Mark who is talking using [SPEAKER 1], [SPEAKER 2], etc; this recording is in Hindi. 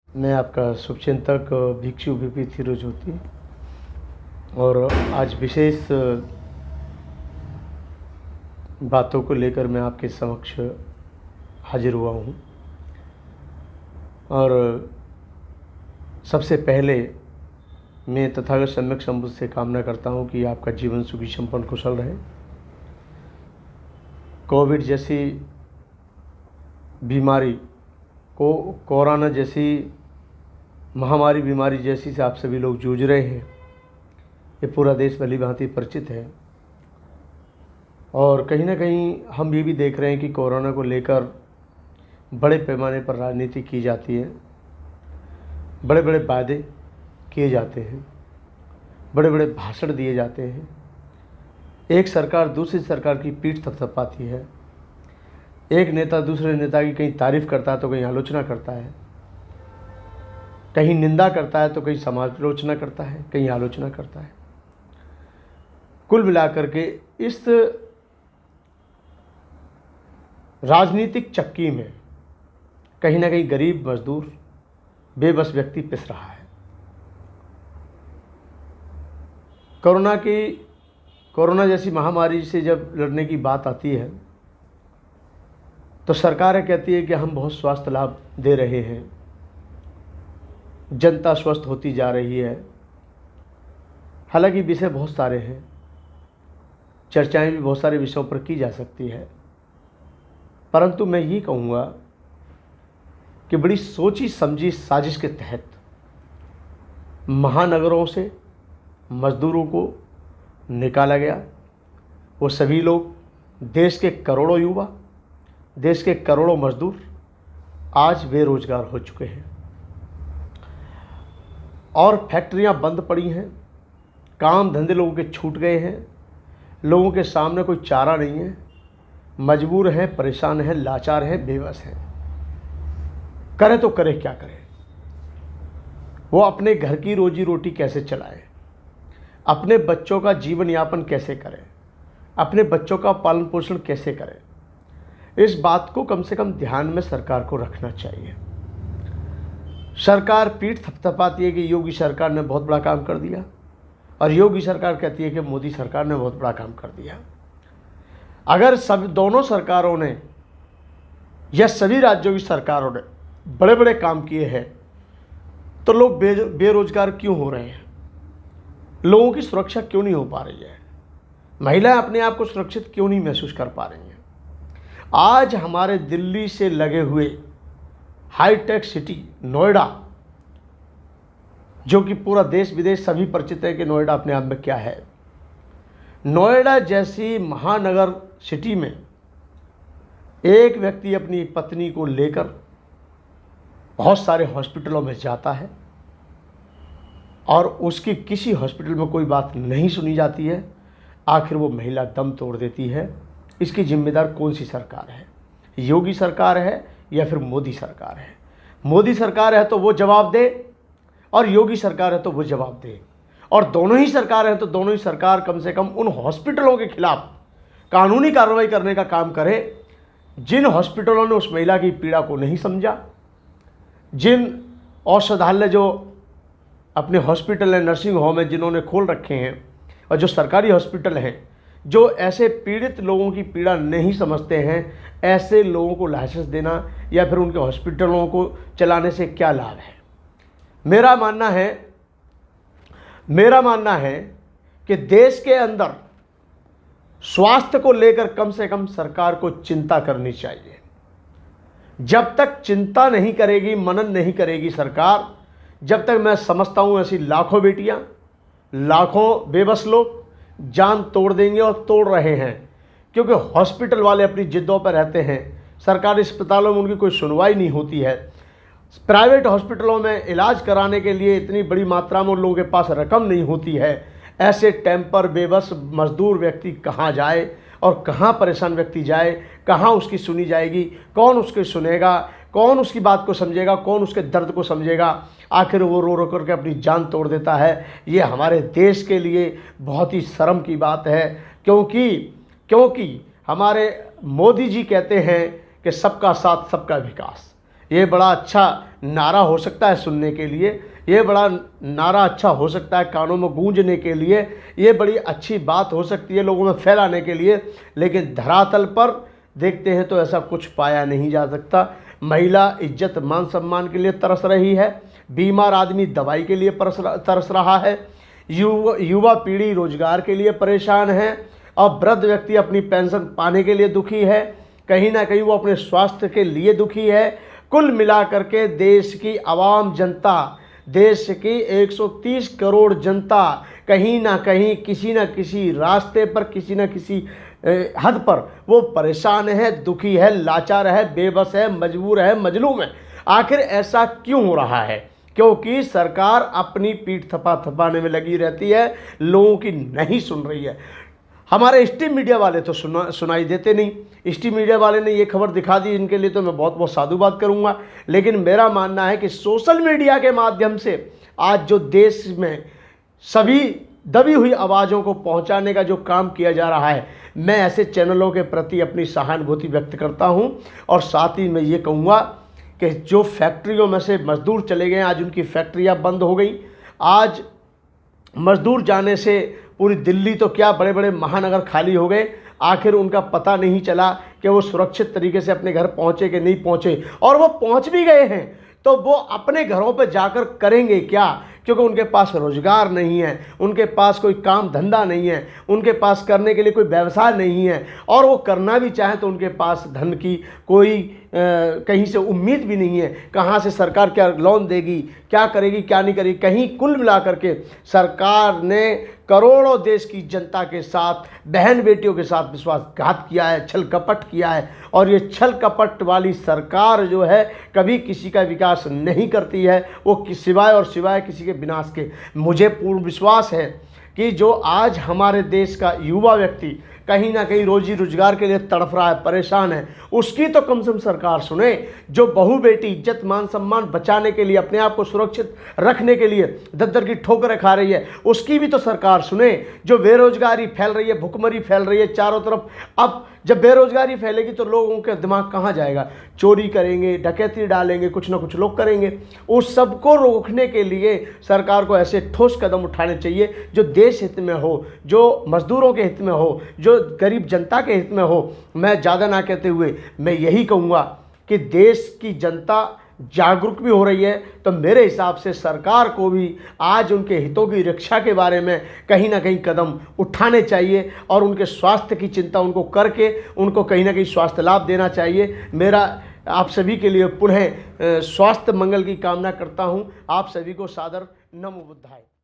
[SPEAKER 1] मैं आपका शुभचिंतक भिक्षु वीपी थिरुज्योति और आज विशेष बातों को लेकर मैं आपके समक्ष हाजिर हुआ हूँ। और सबसे पहले मैं तथागत सम्यक संबुद्ध से कामना करता हूँ कि आपका जीवन सुखी संपन्न कुशल रहे। कोविड जैसी बीमारी को, कोरोना जैसी महामारी बीमारी जैसी से आप सभी लोग जूझ रहे हैं, ये पूरा देश भली भांति परिचित है। और कहीं ना कहीं हम ये भी देख रहे हैं कि कोरोना को लेकर बड़े पैमाने पर राजनीति की जाती है, बड़े बड़े वादे किए जाते हैं, बड़े बड़े भाषण दिए जाते हैं। एक सरकार दूसरी सरकार की पीठ थपथपाती है, एक नेता दूसरे नेता की कहीं तारीफ़ करता है तो कहीं आलोचना करता है, कहीं निंदा करता है तो कहीं समालोचना करता है, कहीं आलोचना करता है। कुल मिलाकर के इस राजनीतिक चक्की में कहीं ना कहीं गरीब मजदूर बेबस व्यक्ति पिस रहा है। कोरोना जैसी महामारी से जब लड़ने की बात आती है तो सरकारें कहती है कि हम बहुत स्वास्थ्य लाभ दे रहे हैं, जनता स्वस्थ होती जा रही है। हालांकि विषय बहुत सारे हैं, चर्चाएं भी बहुत सारे विषयों पर की जा सकती है, परंतु मैं ये कहूँगा कि बड़ी सोची समझी साजिश के तहत महानगरों से मजदूरों को निकाला गया। वो सभी लोग, देश के करोड़ों युवा, देश के करोड़ों मजदूर आज बेरोजगार हो चुके हैं और फैक्ट्रियां बंद पड़ी हैं, काम धंधे लोगों के छूट गए हैं, लोगों के सामने कोई चारा नहीं है, मजबूर हैं, परेशान हैं, लाचार हैं, बेबस हैं। करें तो करें क्या करें? वो अपने घर की रोजी रोटी कैसे चलाएं, अपने बच्चों का जीवन यापन कैसे करें, अपने बच्चों का पालन पोषण कैसे करें? इस बात को कम से कम ध्यान में सरकार को रखना चाहिए। सरकार पीठ थपथपाती है कि योगी सरकार ने बहुत बड़ा काम कर दिया, और योगी सरकार कहती है कि मोदी सरकार ने बहुत बड़ा काम कर दिया। अगर दोनों सरकारों ने या सभी राज्यों की सरकारों ने बड़े बड़े काम किए हैं तो लोग बेरोजगार क्यों हो रहे हैं? लोगों की सुरक्षा क्यों नहीं हो पा रही है? महिलाएं अपने आप को सुरक्षित क्यों नहीं महसूस कर पा रही हैं? आज हमारे दिल्ली से लगे हुए हाईटेक सिटी नोएडा, जो कि पूरा देश विदेश सभी परिचित है कि नोएडा अपने आप में क्या है, नोएडा जैसी महानगर सिटी में एक व्यक्ति अपनी पत्नी को लेकर बहुत सारे हॉस्पिटलों में जाता है और उसकी किसी हॉस्पिटल में कोई बात नहीं सुनी जाती है। आखिर वो महिला दम तोड़ देती है। इसकी जिम्मेदार कौन सी सरकार है? योगी सरकार है या फिर मोदी सरकार है? मोदी सरकार है तो वो जवाब दे, और योगी सरकार है तो वो जवाब दे। और दोनों ही सरकार हैं तो दोनों ही सरकार कम से कम उन हॉस्पिटलों के खिलाफ कानूनी कार्रवाई करने का काम करे जिन हॉस्पिटलों ने उस महिला की पीड़ा को नहीं समझा, जिन औषधालय जो अपने हॉस्पिटल है, नर्सिंग होम है जिन्होंने खोल रखे हैं, और जो सरकारी हॉस्पिटल हैं जो ऐसे पीड़ित लोगों की पीड़ा नहीं समझते हैं, ऐसे लोगों को लाइसेंस देना या फिर उनके हॉस्पिटलों को चलाने से क्या लाभ है? मेरा मानना है कि देश के अंदर स्वास्थ्य को लेकर कम से कम सरकार को चिंता करनी चाहिए। जब तक चिंता नहीं करेगी, मनन नहीं करेगी सरकार, जब तक मैं समझता हूँ ऐसी लाखों बेटियाँ, लाखों बेबस लोग जान तोड़ देंगे और तोड़ रहे हैं, क्योंकि हॉस्पिटल वाले अपनी जिद्दों पर रहते हैं। सरकारी अस्पतालों में उनकी कोई सुनवाई नहीं होती है। प्राइवेट हॉस्पिटलों में इलाज कराने के लिए इतनी बड़ी मात्रा में उन लोगों के पास रकम नहीं होती है। ऐसे टेम्पर बेबस मजदूर व्यक्ति कहाँ जाए और कहाँ परेशान व्यक्ति जाए? कहाँ उसकी सुनी जाएगी? कौन उसकी सुनेगा? कौन उसकी बात को समझेगा? कौन उसके दर्द को समझेगा? आखिर वो रो रो करके अपनी जान तोड़ देता है। ये हमारे देश के लिए बहुत ही शर्म की बात है, क्योंकि हमारे मोदी जी कहते हैं कि सबका साथ सबका विकास। ये बड़ा अच्छा नारा हो सकता है सुनने के लिए, ये बड़ा नारा अच्छा हो सकता है कानों में गूंजने के लिए, ये बड़ी अच्छी बात हो सकती है लोगों में फैलाने के लिए, लेकिन धरातल पर देखते हैं तो ऐसा कुछ पाया नहीं जा सकता। महिला इज्जत मान सम्मान के लिए तरस रही है, बीमार आदमी दवाई के लिए तरस रहा है, युवा पीढ़ी रोजगार के लिए परेशान है, और वृद्ध व्यक्ति अपनी पेंशन पाने के लिए दुखी है, कहीं ना कहीं वो अपने स्वास्थ्य के लिए दुखी है। कुल मिलाकर के देश की आवाम जनता, देश की 130 करोड़ जनता कहीं ना कहीं किसी न किसी रास्ते पर, किसी न किसी हद पर वो परेशान है, दुखी है, लाचार है, बेबस है, मजबूर है, मजलूम है। आखिर ऐसा क्यों हो रहा है? क्योंकि सरकार अपनी पीठ थपाने में लगी रहती है, लोगों की नहीं सुन रही है। हमारे स्ट्रीम मीडिया वाले तो सुनाई देते नहीं। स्ट्रीम मीडिया वाले ने ये खबर दिखा दी, इनके लिए तो मैं बहुत बहुत साधुवाद करूंगा। लेकिन मेरा मानना है कि सोशल मीडिया के माध्यम से आज जो देश में सभी दबी हुई आवाज़ों को पहुंचाने का जो काम किया जा रहा है, मैं ऐसे चैनलों के प्रति अपनी सहानुभूति व्यक्त करता हूं। और साथ ही मैं ये कहूँगा कि जो फैक्ट्रियों में से मजदूर चले गए, आज उनकी फैक्ट्रियाँ बंद हो गई। आज मजदूर जाने से पूरी दिल्ली तो क्या बड़े बड़े महानगर खाली हो गए। आखिर उनका पता नहीं चला कि वो सुरक्षित तरीके से अपने घर पहुँचे कि नहीं पहुँचे, और वो पहुँच भी गए हैं तो वो अपने घरों पर जाकर करेंगे क्या? क्योंकि उनके पास रोजगार नहीं है, उनके पास कोई काम धंधा नहीं है, उनके पास करने के लिए कोई व्यवसाय नहीं है, और वो करना भी चाहें तो उनके पास धन की कोई कहीं से उम्मीद भी नहीं है। कहाँ से सरकार क्या लोन देगी, क्या करेगी, क्या नहीं करेगी। कहीं कुल मिलाकर के सरकार ने करोड़ों देश की जनता के साथ, बहन बेटियों के साथ विश्वासघात किया है, छल कपट किया है। और ये छल कपट वाली सरकार जो है कभी किसी का विकास नहीं करती है, वो सिवाय और सिवाय किसी के विनाश के। मुझे पूर्ण विश्वास है कि जो आज हमारे देश का युवा व्यक्ति कहीं ना कहीं रोजी रोजगार के लिए तड़फ रहा है, परेशान है, उसकी तो कम से कम सरकार सुने। जो बहू बेटी इज्जत मान सम्मान बचाने के लिए, अपने आप को सुरक्षित रखने के लिए दर की ठोकरें खा रही है, उसकी भी तो सरकार सुने। जो बेरोजगारी फैल रही है, भुखमरी फैल रही है चारों तरफ, अब जब बेरोजगारी फैलेगी तो लोगों का दिमाग कहाँ जाएगा? चोरी करेंगे, डकैती डालेंगे, कुछ ना कुछ लोग करेंगे। उस सबको रोकने के लिए सरकार को ऐसे ठोस कदम उठाने चाहिए जो देश हित में हो, जो मजदूरों के हित में हो, जो गरीब जनता के हित में हो। मैं ज़्यादा ना कहते हुए मैं यही कहूँगा कि देश की जनता जागरूक भी हो रही है, तो मेरे हिसाब से सरकार को भी आज उनके हितों की रक्षा के बारे में कहीं ना कहीं कदम उठाने चाहिए, और उनके स्वास्थ्य की चिंता उनको करके उनको कहीं ना कहीं स्वास्थ्य लाभ देना चाहिए। मेरा आप सभी के लिए पुनः स्वास्थ्य मंगल की कामना करता हूं। आप सभी को सादर नमो बुद्धाय।